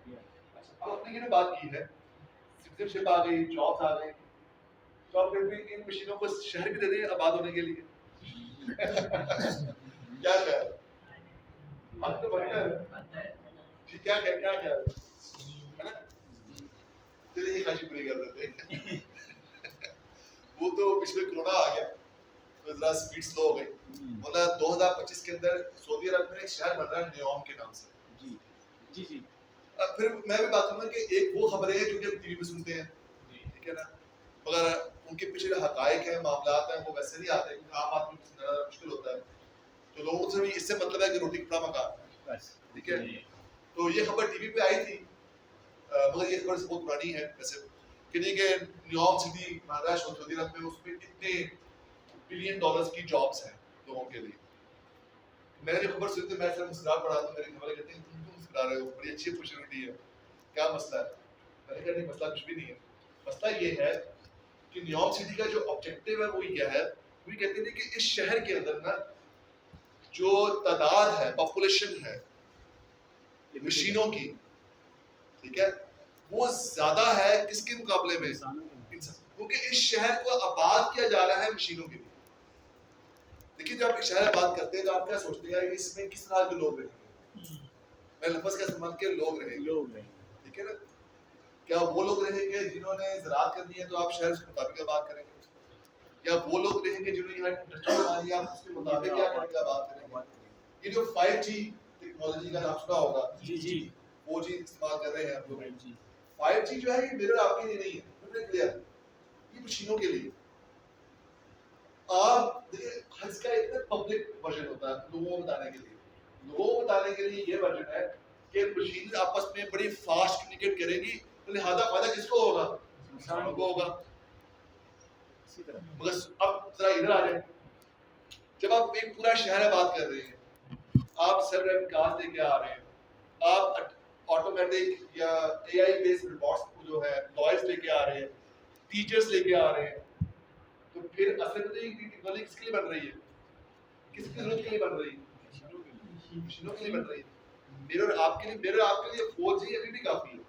اب اپنے کی بات کی ہے سٹیزن شپ آ گئی, جابس آ گئی, تو آپ پھر بھی ان مشینوں کو شہر بھی دے دیں آباد ہونے کے لیے. کیا خیال حق تو بنتا ہے جی, کیا خیال ہے نا. چلیے یہ خواہش پوری کر دیتے ہیں. وہ تو پچھلے کرونا آ گیا تو ذرا اسپیڈ سلو ہو گئی. مطلب 2025 کے اندر سعودی عرب میں ایک شہر بن رہا ہے نیوم کے نام سے. جی جی جی. پھر میں بھی بات کروں گا کہ ایک وہ خبریں ہیں جو کہ ہم ٹی وی پہ سنتے ہیں, ٹھیک ہے نا, مگر ان کے پیچھے جو حقائق ہیں, معاملات ہیں, وہ ویسے نہیں آتے کیونکہ عام آدمی کو سمجھنا مشکل ہوتا ہے. تو لوگوں سے بھی اس سے مطلب ہے کہ روٹی کپڑا مکان, ٹھیک ہے. تو یہ خبر ٹی وی پہ آئی تھی, مگر یہ خبر بہت پرانی ہے ویسے, کہ نہیں کہ نیوم سٹی مہاراشٹر سعودی عرب میں اس میں اتنے بلین ڈالرز کی جابس ہیں لوگوں کے لیے. میں نے جو خبر سنی تھی, میں صرف مسکرا پڑا تو میرے خبریں کہتے ہیں تم کیوں مسکرا رہے ہو, بڑی اچھی اپرچونیٹی ہے, کیا مسئلہ ہے. میں نے کہا نہیں مسئلہ کچھ بھی نہیں ہے. مسئلہ یہ ہے کہ نیوم سٹی کا جو آبجیکٹو ہے وہ یہ ہے, وہ کہتے ہیں کہ اس شہر کے اندر نا جو تعداد ہے, پاپولیشن ہے مشینوں کی, ٹھیک ہے, وہ زیادہ ہے کس کے مقابلے میں, کیونکہ اس شہر کو آباد کیا جا رہا ہے مشینوں کے لیے. دیکھیے جب آپ ایک شہر آباد کرتے ہیں تو آپ کیا سوچتے ہیں کہ اس میں کس طرح کے لوگ رہیں گے. میں لفظ کا استعمال کیا, لوگ رہیں گے, ٹھیک ہے نا. کیا وہ لوگ رہیں گے جنہوں نے زراعت کرنی ہے تو آپ شہر کے مطابق آباد کریں گے, یا وہ لوگ رہیں گے جنہوں نے یہاں انڈسٹری بنانی ہے آپ اس کے مطابق کیا کریں گے, آباد کریں گے. یہ جو 5G ٹیکنالوجی کا نام سنا ہوگا, جی جی, 4G استعمال کر رہے ہیں آپ لوگ. 5G جو ہے یہ میرے آپ کے لیے نہیں ہے, بالکل کلیئر, یہ مشینوں کے لیے. آپ دیکھیں اس کا ایک پبلک ورژن ہوتا ہے لوگوں کو بتانے کے لیے. لوگوں کو بتانے کے لیے یہ ورژن ہے کہ مشین آپس میں بڑی فاسٹ کمیونیکیٹ کریں گی, تو لہٰذا فائدہ کس کو ہوگا, انسانوں کو ہوگا. مگر اب ذرا ادھر آ جائیں, جب آپ ایک پورا شہر آباد کر رہے ہیں, آپ سیلف ڈرائیونگ کار لے کے آ رہے ہیں, آپ آٹومیٹک یا اے آئی بیسڈ روبوٹس جو ہے لائرز لے کے آ رہے ہیں, ٹیچرز لے کے آ رہے ہیں, تو پھر اصل میں یہ ٹیکنالوجی کس کے لیے بن رہی ہے, کس کی ضرورت کے لیے بن رہی ہے, مشینوں کے لیے بن رہی ہے. میرے اور آپ کے لیے 4G ابھی بھی کافی ہے.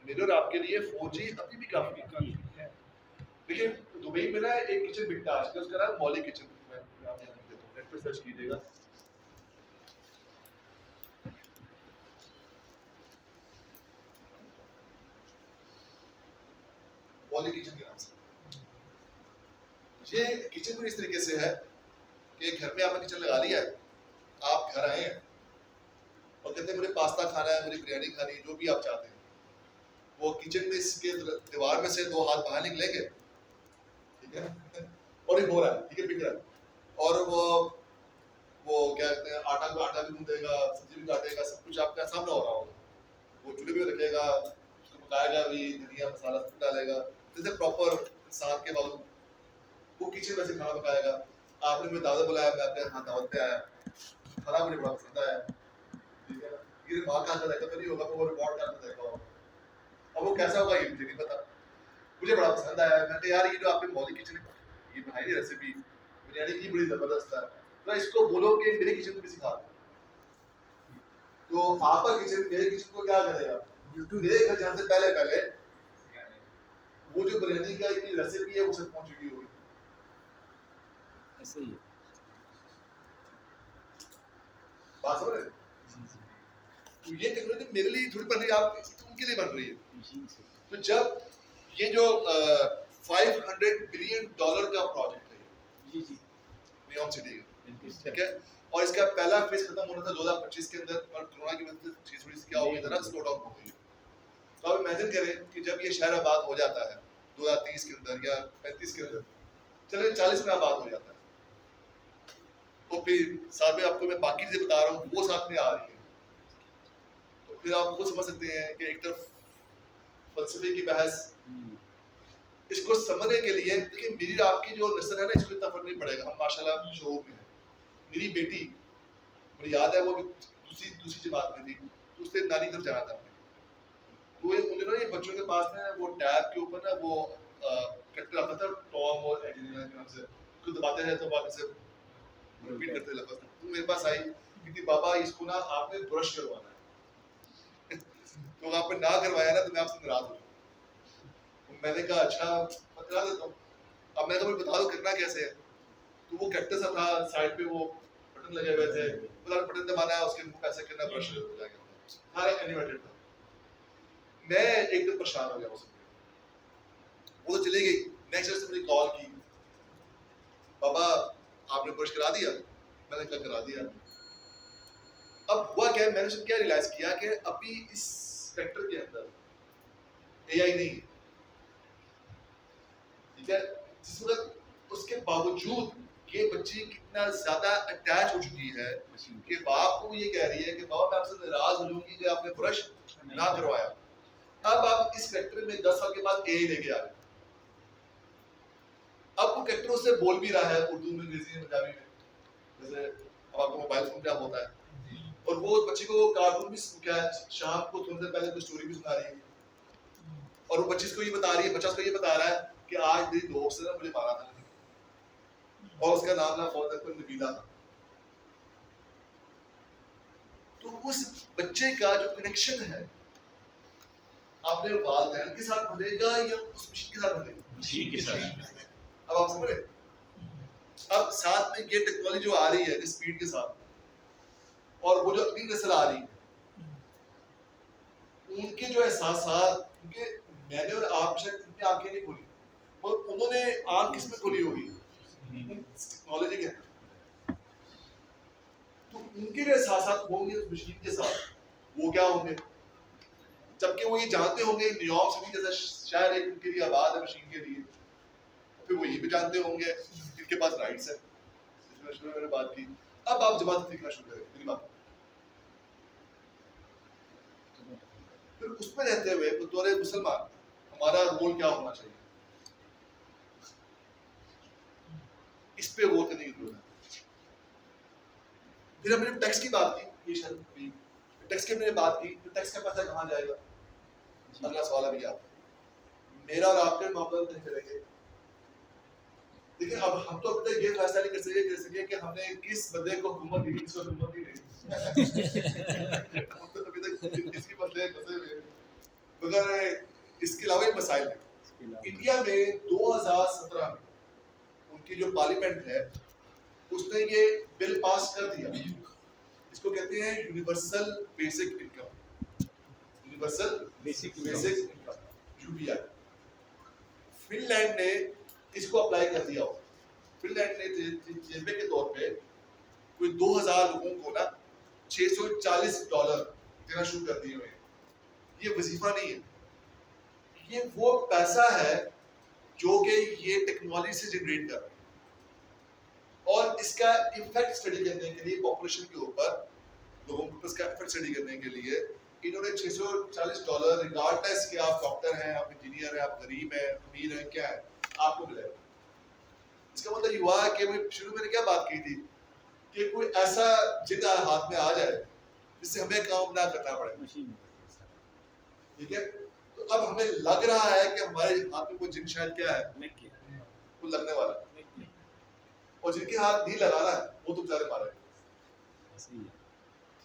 میرے اور آپ کے لیے 4G ابھی بھی کافی ہے. لیکن دبئی میں نا ایک کچن بکتا ہے آج کل, اس کا نام مولی کچن, میں آپ دیتا ہوں, نیٹ پہ سرچ کیجیے گا. مولی کچن کے نام سے یہ کچن بھی اس طریقے سے ہے کہ گھر میں آپ نے کچن لگا لیا ہے, آپ گھر آئے ہیں اور کہتے ہیں مجھے پاستا کھانا ہے, مجھے بریانی کھانی ہے, جو بھی آپ چاہتے ہیں. وہ کچن میں اس کے دیوار میں سے 2 ہاتھ باہر نکلیں گے, ٹھیک ہے, اور یہ ہو رہا ہے, ٹھیک ہے, بک رہا ہے, اور وہ کیا کہتے ہیں آٹا بھی گوندے گا, سبزی بھی کاٹے گا, سب کچھ آپ کے سامنے ہو رہا ہوگا. وہ چولہے بھی رکھے گا, اس کو پکائے گا بھی, دھنیا مسالہ سب ڈالے گا, جیسے پراپر انسان کے بعد وہ کچن میں سے کھانا پکائے گا. آپ نے مجھے دعوت بلایا, میں اپنے ہاں دعوت پہ آیا, کھانا مجھے بڑا پسند آیا, ٹھیک ہے. یہ ماں کا ہاتھ دیکھا تو نہیں ہوگا, وہ ریکارڈ کرتا دیکھا ہوگا. اب وہ کیسا ہوگا یہ مجھے نہیں پتا, مجھے بڑا پسند آیا. میں نے یار یہ جو آپ نے مولی کچن یہ بنائی نہیں ریسیپی بریانی کی, بڑی زبردست ہے, تو اس کو بولو کہ میرے کچن کو بھی سکھا دو. تو آپ کا کچن میرے کچن کو کیا کرے گا, میرے گھر جانے سے پہلے وہ جو بریانی کا ریسیپی ہے وہ سب پہنچ چکی ہوگی. ایسے ہی بات سمجھ رہے, تو یہ ٹیکنالوجی میرے لیے تھوڑی بن رہی ہے, آپ ان کے لیے بن رہی ہے. تو جب یہ جو $500 بلین کا پروجیکٹ ہے جی جی نیوم سٹی کا, ٹھیک ہے, اور اس کا پہلا فیز ختم ہونا تھا 2025 کے اندر, اور کورونا کی وجہ سے چیز تھوڑی سی کیا ہو گئی ذرا سلو ڈاؤن ہو گئی. تو آپ امیجن کریں کہ جب یہ شہر آباد ہو جاتا ہے 2030 کے اندر یا 35 کے اندر, چلے 40 میں آباد ہو جاتا ہے, تو پھر ساتھ میں آپ کو میں باقی چیزیں بتا رہا ہوں وہ ساتھ میں آ رہی ہیں. تو پھر آپ خود سمجھ سکتے ہیں کہ ایک طرف فلسفے کی بحث, اس کو سمجھنے کے لیے دیکھیں میری آپ کی جو نسل ہے نا, اس کو اتنا فرق نہیں پڑے گا, ہم ماشاءاللہ شعور میں ہیں. میری بیٹی مجھے یاد ہے وہ دوسری جماعت میں تھی, تو اس سے نانی گھر جانا تھا, تو انہوں نے بچوں کے پاس نا وہ ٹیب کے اوپر نا وہ کریکٹر آتا تھا ٹام اور ایجری کے نام سے, اس کو دباتے ہیں تو واپس سے ریپیٹ کرتے لفظ. تو میرے پاس آئی کہ بابا اس کو نا آپ نے برش کروانا ہے. تو آپ نے نہ کروایا نا تو میں آپ سے ناراض ہو جاؤں. میں نے کہا اچھا میں کرا دیتا ہوں. اب میں تو مجھے بتا دو کرنا کیسے ہے. تو وہ کیکٹس تھا سائڈ پہ وہ بٹن لگے ہوئے تھے, بٹن دبانا ہے اس کے منہ پہ ایسے کرنا برش ہو جائے گا, سارا اینیمیٹڈ تھا. میں ایک دم پریشان ہو گیا اس میں. وہ تو چلی گئی. نیکسٹ ڈے سے مجھے کال کی, بابا آپ نے برش کرا دیا؟ میں نے کہا کرا دیا. اب ہوا کیا, میں نے کیا ریلائز کیا کہ ابھی اس سیکٹر کے اندر اے آئی نہیں ہے, ٹھیک ہے, جس وقت اس کے باوجود یہ بچی کتنا زیادہ اٹیچ ہو چکی ہے کہ باپ کو یہ کہہ رہی ہے کہ بابا میں آپ سے ناراض ہو جاؤں گی کہ آپ نے برش نہ کروایا. اب آپ اس فیکٹری میں 10 سال کے بعد اے لے کے آ گئے. اب وہ کریکٹر اس سے بول بھی رہا ہے اردو میں, انگریزی میں, پنجابی میں, جیسے اب آپ کو موبائل فون کیا ہوتا ہے. اور وہ بچے کو کارٹون بھی کیا ہے, شام کو تھوڑی دیر پہلے کوئی اسٹوری بھی سنا رہی ہے, اور وہ بچی اس کو یہ بتا رہی ہے, بچہ اس کو یہ بتا رہا ہے کہ آج میری دوست نے مجھے مارا تھا, اور اس کا نام نہ فوت ہے نبیلا تھا. تو اس بچے کا جو کنیکشن ہے اپنے والدین کے ساتھ بنے گا یا اس مشین کے ساتھ بنے گا؟ مشین کے ساتھ. اب آپ سمجھ رہے, اب ساتھ میں یہ ٹیکنالوجی جو آ رہی ہے اس سپیڈ کے ساتھ, اور وہ جو اگلی نسل آ رہی ہے ان کے جو احساسات, کیونکہ میں نے اور آپ شاید اتنی آنکھیں نہیں کھولی, اور انہوں نے آنکھ کس میں کھولی ہوگی ٹیکنالوجی کے اندر. تو ان کے جو احساسات ہوں گے اس مشین کے ساتھ وہ کیا ہوں گے, جبکہ وہ یہ جانتے ہوں گے نیویارک سٹی جیسا شہر ایک ان کے لیے آباد ہے مشین کے لیے, پھر وہ یہ بھی جانتے ہوں گے ان کے پاس رائٹس ہیں. میں نے بات کی, اب آپ جماعت سیکھنا شروع کریں میری بات. پھر اس میں رہتے ہوئے بطور مسلمان ہمارا رول کیا ہونا چاہیے, اس پہ غور کرنے کی ضرورت ہے. پھر ہم نے ٹیکس کی بات کی, ٹیکس کی ہم نے بات کی, تو ٹیکس کا پیسہ کہاں جائے گا؟ اگلا سوال ابھی آپ میرا اور آپ کے معاملات نہیں کریں گے. لیکن اب ہم تو اب تک یہ فیصلہ نہیں کر سکے کہ ہم نے کس بندے کو حکومت دی, کس کو حکومت دی نہیں. ہم تو ابھی تک اس کی مسئلے پھنسے ہوئے, مگر اس کے علاوہ ایک مسائل ہیں. انڈیا میں 2017 میں ان کی جو پارلیمنٹ ہے اس نے یہ بل پاس کر دیا, اس کو کہتے ہیں universal basic income, universal basic income, UBI. Finland نے اس کو اپلائی کر دیا. فن لینڈ نے تجربے کے طور پہ کوئی 2000 لوگوں کو نا $640 دینا شروع کر دیے ہوئے. یہ وظیفہ نہیں ہے, یہ وہ پیسہ ہے جو کہ یہ ٹیکنالوجی سے جنریٹ کر رہے ہیں, اور اس کا افیکٹ اسٹڈی کرنے کے لیے پاپولیشن کے اوپر لوگوں کو اس کا افیکٹ اسٹڈی کرنے کے لیے انہوں نے $640 ریگارڈلیس کہ آپ ڈاکٹر ہیں, آپ انجینئر ہیں, آپ غریب ہیں, امیر ہیں, کیا ہے, آپ کو ملے گا. اس کا مطلب یہ ہوا کہ شروع میں نے کیا بات کی تھی کہ کوئی ایسا جن ہاتھ میں آ جائے جس سے ہمیں کام نہ کرنا پڑے, ٹھیک ہے. تو اب ہمیں لگ رہا ہے کہ ہمارے ہاتھ میں کوئی جن شاید کیا ہے, وہ لگنے والا, اور جن کے ہاتھ نہیں لگانا ہے وہ تو بچارے مارے,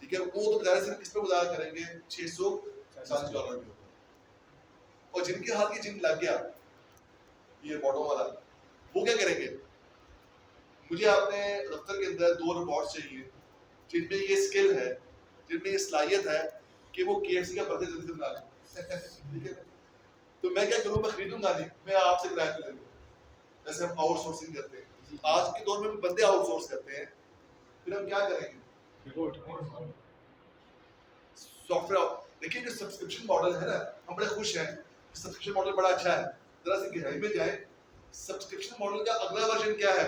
ٹھیک ہے, وہ تو بچارے صرف اس پہ گزارا کریں گے $640 کے, اور جن کے ہاتھ کی جن لگ گیا یہ باٹم والا, وہ کیا کریں گے؟ مجھے آپ نے دفتر کے اندر 2 روبوٹس چاہیے جن میں یہ اسکل ہے, جن میں یہ صلاحیت ہے کہ وہ KFC کا برگر جلدی سے بنا لیں. تو میں کیا کروں, میں خریدوں گا نہیں, میں آپ سے کرایہ پہ لے لوں, جیسے ہم آؤٹ سورسنگ کرتے ہیں. آج کے دور میں بندے آؤٹ سورس کرتے ہیں, پھر ہم کیا کریں گے؟ Soft where. دیکھیے جو سبسکرپشن ماڈل ہے نا, ہم بڑے خوش ہیں, سبسکرپشن ماڈل بڑا اچھا ہے. ذرا سی گہرائی میں جائیں, سبسکرپشن ماڈل کا اگلا ورژن کیا ہے؟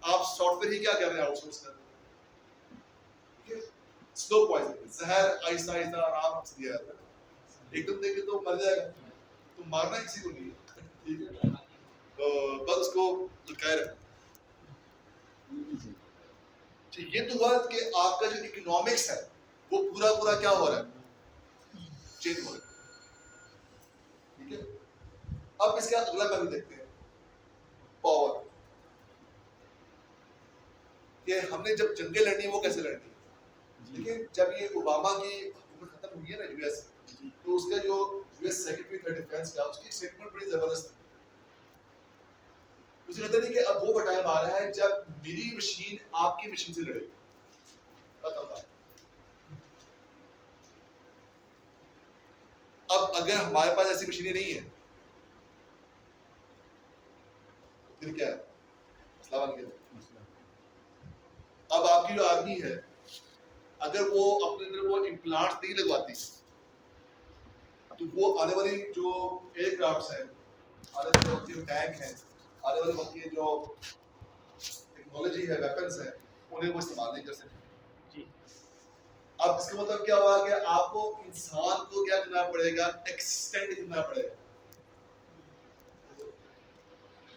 آپ سافٹ ویئر ہی کیا کر رہے ہیں, آؤٹ سورس کر رہے ہیں. سلو پوائزن, زہر آہستہ آہستہ آرام سے دیا جاتا ہے, ایک دم دیکھے تو مر جائے گا, تو مارنا کسی کو نہیں ہے, ٹھیک ہے, بس اس کو لٹکائے رکھیں. یہ تو ہوا کہ آپ کا جو اکنامکس ہے وہ پورا کیا ہو رہا ہے, چینج ہو رہا ہے, ٹھیک ہے. اب اس کا اگلا پہلو دیکھتے ہیں, پاور. کہ ہم نے جب جنگیں لڑنی وہ کیسے لڑنی. دیکھیں جب یہ اوباما کی حکومت ختم ہوئی ہے نا US, تو اس کا جو یو ایس سیکرٹری تھا ڈیفینس کا، اس کی اسٹیٹمنٹ بڑی زبردست تھی. مجھے لگتا نہیں کہ اب وہ ٹائم آ رہا ہے جب میری مشین آپ کی مشین سے لڑے گی. اب اگر ہمارے پاس ایسی مشینیں نہیں ہیں پھر کیا ہے؟ مسئلہ بن گیا. اب آپ کی جو آرمی ہے اگر وہ اپنے اندر وہ امپلانٹ نہیں لگواتی تو وہ آنے والی جو ایئر کرافٹس ہیں، آنے والے وقت کے ٹینک ہیں، آنے والے وقت کی جو ٹیکنالوجی ہے، ویپنس ہیں، انہیں وہ استعمال نہیں کر سکتے. اب اس کا مطلب کیا ہوا کہ آپ کو انسان کو کیا کرنا پڑے گا؟ ایکسٹینڈ کرنا پڑے گا.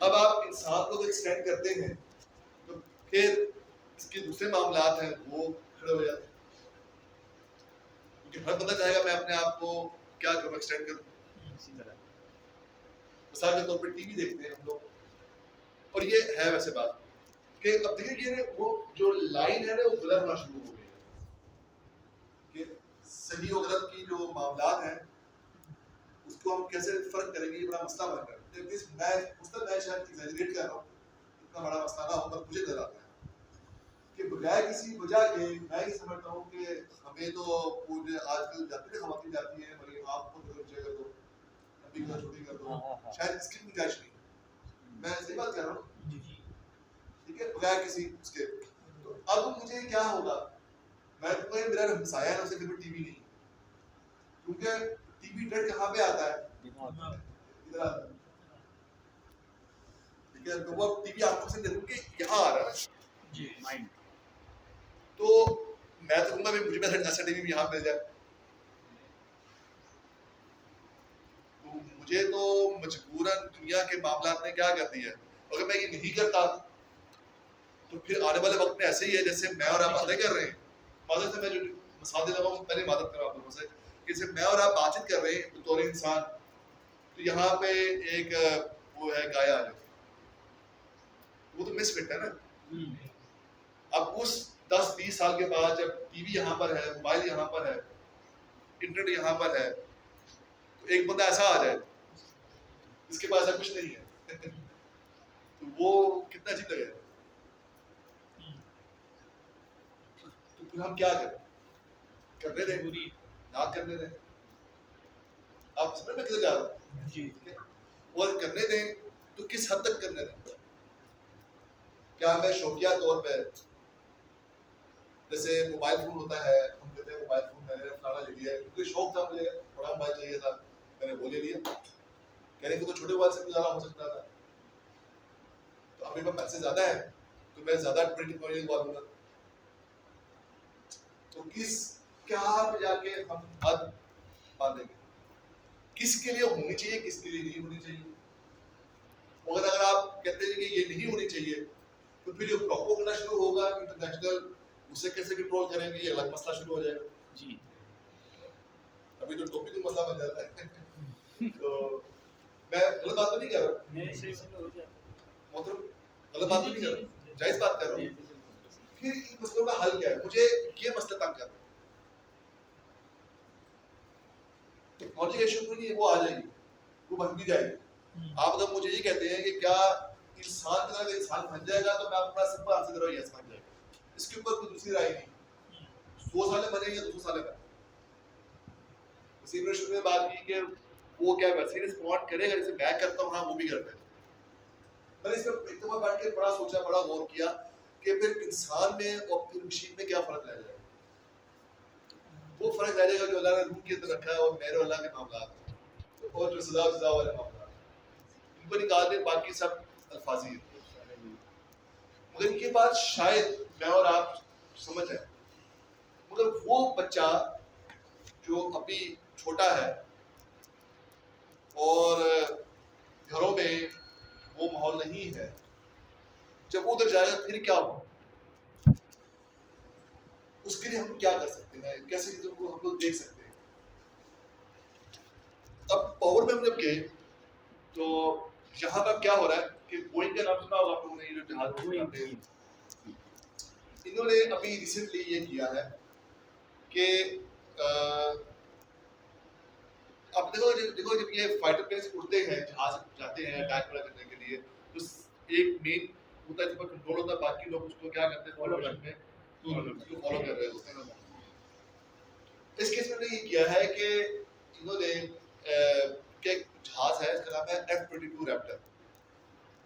اب آپ انسان کو ایکسٹینڈ کرتے ہیں تو پھر اس کے دوسرے معاملات ہیں وہ کھڑے ہو جاتے ہیں. کیونکہ ہر بندہ چاہے گا میں اپنے آپ کو کیا کروں، ایکسٹینڈ کروں. مثال کے طور پہ ٹی وی دیکھتے ہیں ہم لوگ، اور یہ ہے ویسے بات کہ اب دیکھیں کہ وہ جو لائن ہے نا وہ بلر ہونا شروع ہو گئی ہے کہ صحیح و غلط کی جو معاملات ہیں اس کو ہم کیسے فرق کریں گے، یہ بڑا مسئلہ بن رہا ہے. میں شاید ایگزیجریٹ کر رہا ہوں، اتنا بڑا مسئلہ نہ ہو، پر مجھے نظر آتا ہے کہ بغیر کسی وجہ کے میں یہ سمجھتا ہوں کہ ہمیں تو پورے آج کل جاتی ہیں خواتین جاتی ہیں بھائی آپ کو بچے کر دو، ابھی کا چھوٹی کر دو، شاید اس کی گنجائش نہیں. میں صحیح بات کر رہا ہوں، ٹھیک ہے، بغیر کسی اس کے. تو اب مجھے کیا ہوگا؟ میں تو کوئی میرا ہمسایہ ہے اسے کبھی ٹی وی نہیں، کیونکہ ٹی وی ڈر کہاں پہ آتا ہے؟ ادھر آتا ہے. ٹھیک ہے، تو وہ ٹی وی آپ کو سے دیکھوں کہ یہاں آ رہا ہے جی مائنڈ. تو میں تو کہوں گا مجھے ایسا ٹی وی یہاں مل جائے. تو مجھے تو مجبوراً دنیا کے معاملات نے کیا کر دیا ہے. اگر میں یہ نہیں کرتا تو پھر آنے والے وقت میں ایسے ہی ہے جیسے میں اور آپ باتیں کر رہے ہیں. معذرت سے میں جو مثال دے رہا ہوں پہلے معذرت کر رہا ہوں آپ لوگوں سے کہ جیسے میں اور آپ بات چیت کر رہے ہیں بطور انسان، تو یہاں پہ ایک وہ ہے گایا آ جائے، وہ تو مس فٹ ہے نا. اب اس 10-20 سال کے بعد جب ٹی وی یہاں پر ہے، موبائل یہاں پر ہے، انٹرنیٹ یہاں پر ہے، تو ایک بندہ ایسا آ جائے جس کے پاس ایسا کچھ نہیں ہے تو وہ کتنا عجیب لگے. تو پھر ہم کیا کریں؟ کرنے دیں، نہ کرنے دیں. آپ سمجھ میں کدھر جا رہا ہوں؟ اور کرنے دیں تو کس حد تک کرنے دیں؟ کیا ہمیں شوقیہ طور پہ جیسے موبائل فون ہوتا ہے، ہم کہتے ہیں موبائل فون میں نے فلانا لے لیا کیونکہ شوق تھا، مجھے بڑا موبائل چاہیے تھا، میں نے وہ لے لیا. کہنے کو تو چھوٹے موبائل سے گزارا ہو سکتا تھا، تو اب میرے پاس پیسے زیادہ ہیں تو میں زیادہ بڑی ٹیکنالوجی لگوا دوں گا. تو کیا پہ جا کے ہم حد باندھیں گے؟ کس کے لیے ہونی چاہیے، کس کے لیے نہیں ہونی چاہیے. اگر آپ کہتے ہیں کہ یہ نہیں ہونی چاہیے تو پھر یہ پروپو کرنا شروع ہوگا انٹرنیشنل، اسے کیسے کنٹرول کریں گے، یہ الگ مسئلہ شروع ہو جائے گا. جی ابھی تو ٹاپک کا مسئلہ بن جاتا ہے. تو میں غلط بات تو نہیں کر رہا، محترم غلط بات تو نہیں کر رہا، جائز بات کر رہا ہوں. پھر ان مسئلوں کا حل کیا ہے؟ مجھے یہ مسئلہ تنگ کر رہا ہے. ٹیکنالوجی کا ایشو نہیں ہے، وہ آ جائے گی، وہ بن بھی جائے گی. آپ اگر مجھے یہ کہتے ہیں کہ کیا انسان کی طرح انسان بن جائے گا تو میں آپ کا سمپل آنسر دے رہا ہوں یس بن جائے گا. اس کے اوپر کوئی دوسری رائے نہیں. 100 سالیں بنے یا 200 سالیں بنے. اسی نے شروع میں بات کی کہ وہ کیا ویسے رسپونڈ کرے گا جیسے میں کرتا ہوں، ہاں وہ بھی کرتا ہے. میں نے اس پر ایک دفعہ بیٹھ کے بڑا سوچا، بڑا غور کیا کہ پھر انسان میں اور پھر مشین میں کیا فرق رہ جائے گا. وہ فرق رہ جائے گا جو اللہ نے روح کے اندر رکھا ہے اور میرے اور اللہ کے معاملات اور جو سزا والے معاملات ان کو نکال دیں، باقی سب الفاظی ہے. مگر یہ بات شاید میں اور آپ سمجھ جائیں، مگر وہ بچہ جو ابھی چھوٹا ہے اور گھروں میں وہ ماحول نہیں ہے، جب وہ ادھر جائے گا پھر کیا ہو؟ اس کے لیے ہم کیا کر سکتے ہیں، کیسے چیزوں کو ہم لوگ دیکھ سکتے ہیں. اب پاور میں ہم جب گئے تو یہاں پر کیا ہو رہا ہے کہ بوئنگ کا نام سنا ہوگا آپ لوگوں نے، یہ جو جہاز بناتے ہیں، انہوں نے ابھی ریسنٹلی یہ کیا ہے کہ جب یہ فائٹر پلینز اڑتے ہیں جہاز جاتے ہیں اٹیک وغیرہ کرنے کے لیے تو ایک مین ہوتا ہے جس پر کنٹرول ہوتا ہے باقی لوگ اس کو کیا کرتے ہیں فارمیشن میں اس کو فالو کر رہے ہوتے ہیں. اس کیس میں یہ کیا ہے کہ انہوں نے کہ جہاز ہے اس کا نام ہے F-22 ریپٹر,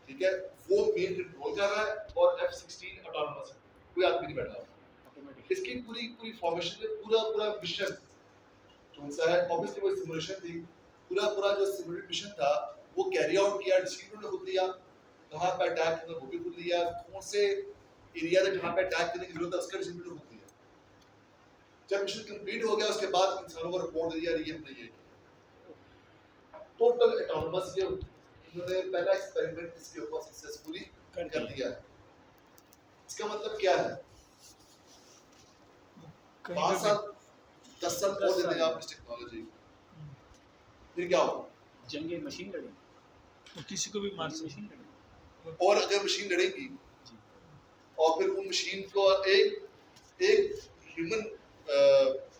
ٹھیک ہے, وہ مین کنٹرول کر رہا ہے اور F-16 آٹونومس ہے, کوئی آدمی نہیں بیٹھا. اس کی پوری فارمیشن میں پورا مشن جو سا ہے obviously وہ سیمولیشن تھی, پورا جو سیمولیٹ مشن تھا وہ کیری آؤٹ کیا, ڈسٹریبیوٹر نے خود لیا, کہاں پہ اٹیک کرنا وہ بھی خود لیا, کون سے ایریا میں جہاں پہ اٹیک کرنے کی ضرورت ہے اس کا ڈسٹریبیوٹر خود لیا. جب مشن کمپلیٹ ہو گیا اس کے بعد انسانوں کو رپورٹ دیا رہی ہے ہم نے یہ ٹوٹل اٹونومس یہ انہوں نے پہلا ایکسپیریمنٹ اس کے اوپر سکسیسفلی کر دیا ہے. اس کا مطلب کیا ہے؟ 5 سال 10 سال اور دے دیں آپ اس ٹیکنالوجی پھر کیا ہوگا؟ جنگیں مشین لڑیں اور کسی کو بھی مار مشین لڑیں, اور اگر مشین لڑے گی اور پھر وہ مشین کو ایک ہیومن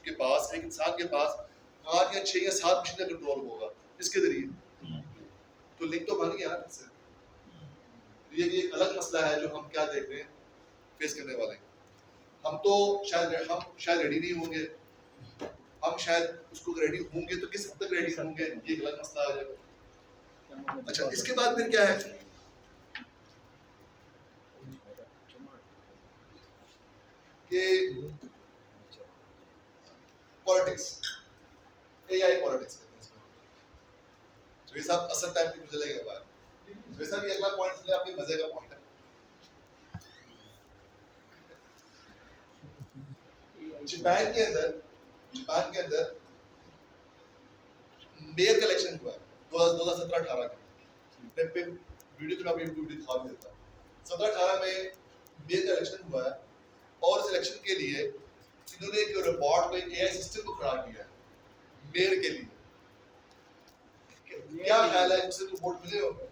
کے پاس, ایک انسان کے پاس 8 یا 6 یا 7 مشین کا کنٹرول ہوگا اس کے ذریعے, تو لنک تو بن گیا اس سے. یہ ایک الگ مسئلہ ہے جو ہم کیا دیکھ رہے ہیں فیس کرنے والے ہیں. ہم تو شاید ریڈی نہیں ہوں گے, ہم شاید اس کو ریڈی ہوں گے تو کس حد تک ریڈی ہوں گے یہ ایک الگ مسئلہ ہے. اچھا اس کے بعد پھر کیا ہے کہ پالیٹکس, اے آئی پالیٹکس کرتے ہیں اس میں. تو یہ سب اصل ٹائم پہ چلے گا بعد. ویسا بھی اگلا پوائنٹ ہے اپنے مزے کا پوائنٹ ہے. جاپان کے اندر میئر کا الیکشن ہوا ہے 2017-18 کا. میں پہ ویڈیو تو میں یوٹیوب پہ دکھا بھی دیتا ہوں. 17-18 میں میئر کا الیکشن ہوا ہے اور اس الیکشن کے لیے انہوں نے ایک روبوٹ کو, ایک اے آئی سسٹم کو کھڑا کیا ہے میئر کے لیے. کیا خیال ہے اس سے تو ووٹ ملے ہوں گے؟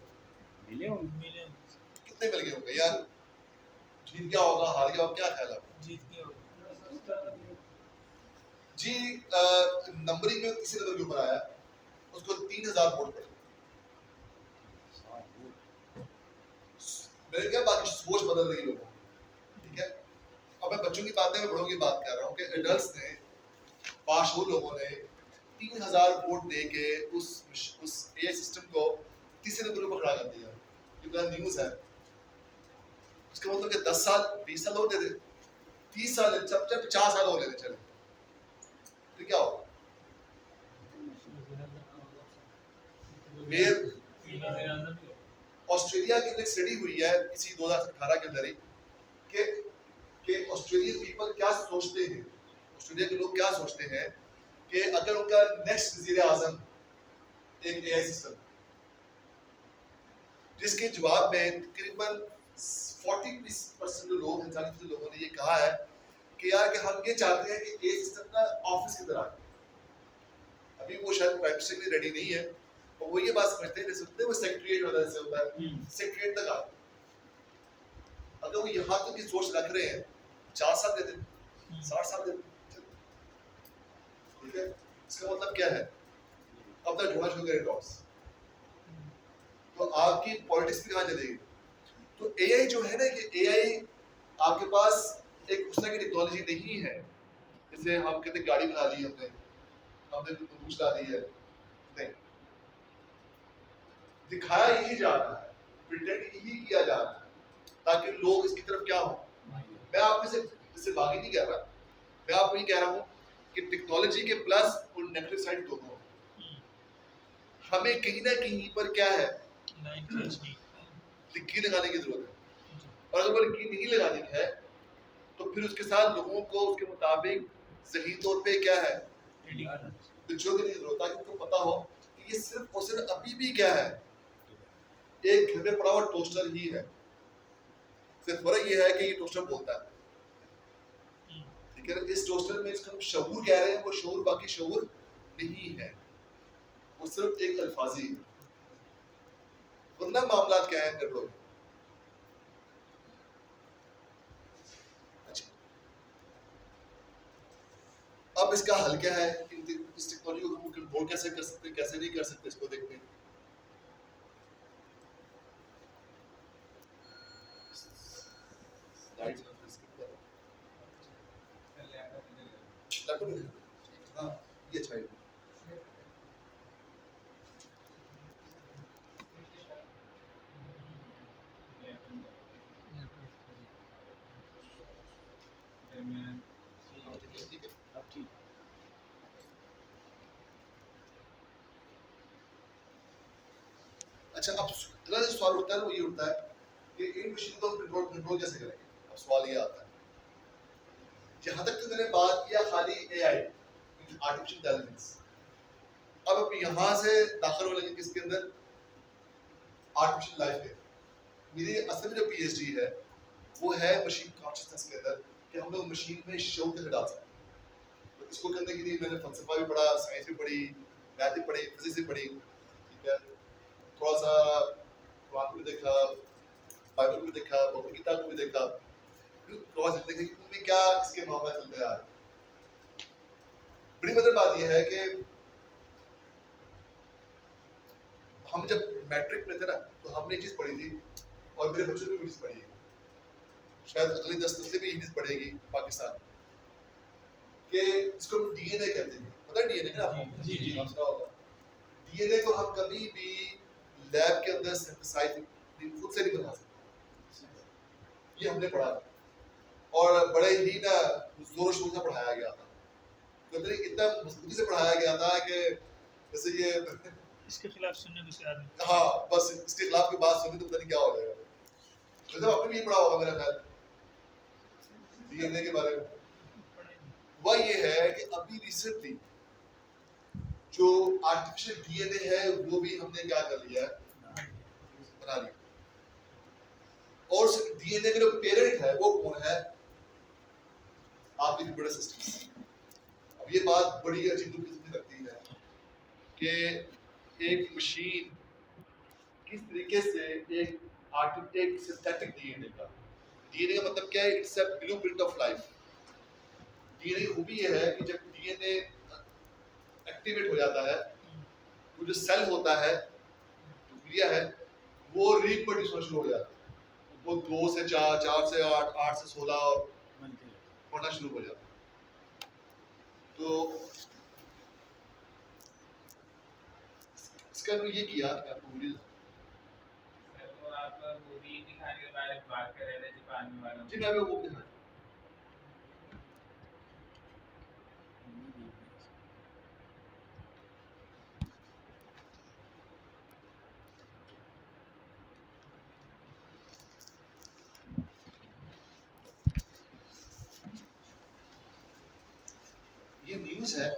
کتنے مل گئے ہوں گے یار؟ جیت گیا ہوگا, ہار گیا ہوگا, کیا خیال ہے؟ جیت گیا ہوگا جی. نمبرنگ میں کسی نمبر کے اوپر آیا, اس کو 3000 ووٹ پڑے. میرے کیا باقی سوچ بدل رہی لوگوں, ٹھیک ہے. اب میں بچوں کی بات نہیں, میں بڑوں کی بات کر رہا ہوں کہ ایڈلٹس نے, پاشور لوگوں نے 3000 ووٹ دے کے اس اے آئی سسٹم کو تیسرے نمبر پر کھڑا کر دیا. یہ نیوز ہے. اس کا مطلب کہ 10 سال 20 سال اور دے دے, 30 سال 50 سال اور لینے چلے, پھر کیا ہوگا؟ آسٹریلیا کی ایک اسٹڈی ہوئی ہے اسی 2018 کے اندر ہی کہ آسٹریلین پیپل کیا سوچتے ہیں, آسٹریلیا کے لوگ کیا سوچتے ہیں کہ اگر ان کا نیکسٹ وزیر اعظم ایک اے آئی سسٹم, جس کے جواب میں تقریباً 40% لوگ, انسانی لوگوں نے یہ کہا ہے کہ یار کہ ہم یہ چاہتے ہیں کہ اے آئی سسٹم نا آفس کی طرح. ابھی وہ شاید پرائم منسٹر کے لیے ریڈی نہیں ہے, اور وہ یہ بات سمجھتے ہیں جیسے ہوتے ہیں وہ سیکریٹریٹ والا جیسے ہوتا ہے, سیکریٹریٹ تک آتا. اگر وہ یہاں تک کی سوچ رکھ رہے ہیں 4 سال دے دیں, 60 سال دے دیں, ٹھیک ہے. اس کا مطلب کیا ہے؟ اب تک ڈھونڈنا شروع کریں ڈاٹس, تو آپ کی پالیٹکس بھی کہاں چلے گی؟ تو اے آئی جو ہے نا, کہ اے آئی آپ کے پاس ایک اس طرح کی ٹیکنالوجی نہیں ہے جیسے ہم کہتے ہیں گاڑی بنا لی ہم نے بندوق چلا دی ہے. نہیں, دکھایا یہی جا رہا ہے, پریٹینڈ یہی کیا جا رہا ہے تاکہ لوگ اس کی طرف کیا ہوں. میں آپ میں سے اس سے باغی نہیں کہہ رہا, میں آپ کو یہ کہہ رہا ہوں کہ ٹیکنالوجی کے پلس اور نیگیٹو سائڈ دونوں. ہمیں کہیں نہ کہیں پر کیا ہے لکیر لگانے کی ضرورت ہے, اور اگر وہ لکیر نہیں لگانی ہے تو پھر اس کے ساتھ لوگوں کو اس کے مطابق صحیح طور پہ کیا ہے بچوں کی ضرورت, تاکہ ان کو پتا ہو کہ یہ صرف اور صرف ابھی بھی کیا ہے ایک گھر میں پڑا ہوا ٹوسٹر ہی ہے. صرف فرق یہ ہے کہ یہ ٹوسٹر بولتا ہے, ٹھیک ہے. اس ٹوسٹر میں اس کا شعور کہہ رہے ہیں, وہ شعور باقی شعور نہیں ہے, وہ صرف ایک الفاظی ہے. ورنہ معاملات کیا ہیں کر لو. اچھا, اب اس کا حل کیا ہے؟ اس ٹیکنالوجی کو ہم کنٹرول کیسے کر سکتے ہیں, کیسے نہیں کر سکتے, اس کو دیکھتے ہیں. ہاں یہ اچھا ہے. اچھا اب اگلا جو سوال اٹھتا ہے وہ یہ اٹھتا ہے کہ ان مشین کو کنٹرول کیسے کریں گے. اب سوال یہ آتا ہے, جہاں تک تو میں نے بات کیا خالی اے آئی آرٹیفیشل انٹیلیجنس, اب یہاں سے داخل ہونے کے کس کے اندر, آرٹیفیشل لائف کے. میری اصل میں جو پی ایچ ڈی ہے وہ ہے مشین کانشسنس کے اندر, کہ ہم لوگ مشین میں شعور کیسے ڈال سکتے ہیں. تو اس کو کرنے کے لیے میں نے فلسفہ بھی پڑھا, سائنس بھی پڑھی, میتھ بھی پڑھی, فزکس بھی پڑھی, ٹھیک ہے, تھوڑا سا قرآن کو بھی دیکھا, بائبل کو بھی دیکھا, بہت کتاب کو بھی دیکھا, تھوڑا سا دیکھا کہ ان میں کیا اس کے معاملات چلتے آ رہے. بڑی مزے بات یہ ہے کہ ہم جب میٹرک میں تھے نا تو ہم نے یہ چیز پڑھی تھی, اور میرے بچوں نے بھی چیز پڑھی ہے, شاید اگلی 10 نسلیں بھی یہ چیز پڑھے گی پاکستان, کہ اس کو ڈی این اے کہتے ہیں. پتہ ہے ڈی این اے نا آپ کو؟ جی جی. ڈی این اے کو ہم کبھی بھی لیب کے اندر سنتھسائز خود سے نہیں بنا سکتے, یہ ہم نے پڑھا, اور بڑے ہی نا زور و شور سے پڑھایا گیا تھا, اتنا مضبوطی سے پڑھایا گیا تھا کہ جیسے یہ اس کے خلاف سننے کو تیار نہیں. ہاں بس اس کے خلاف کی بات سنی تو پتہ نہیں کیا ہو جائے گا. ویسے آپ نے بھی یہ پڑھا ہوگا میرا خیال ڈی این اے کے بارے میں. وہ یہ ہے کہ ابھی ریسنٹلی جو آرٹیفیشل ڈی این اے ہے وہ بھی ہم نے کیا کر لیا ہے, بنا لیا. اور ڈی این اے کا جو پیرنٹ ہے وہ کون ہے, آپ کے بڑے سسٹم. اب یہ بات بڑی عجیب قسم کی لگتی ہے کہ ایک مشین کس طریقے سے ایک سنتھیٹک ڈی این اے کا, ڈی این اے کا مطلب کیا ہے, it's a blueprint of life. D N A کی خوبی یہ ہے کہ جب ڈی این اے ایکٹیویٹ ہو جاتا ہے تو جو سیل ہوتا ہے, جو گلیا ہے, وہ ریپروڈیوس ہونا شروع ہو جاتا ہے. وہ 2 سے 4, 4 سے 8, 8 سے 16 ہونا شروع ہو جاتا ہے. تو اس کا یہ کیا کہ آپ کو ویڈیو جی میں وہ دکھا یہ نیوز ہے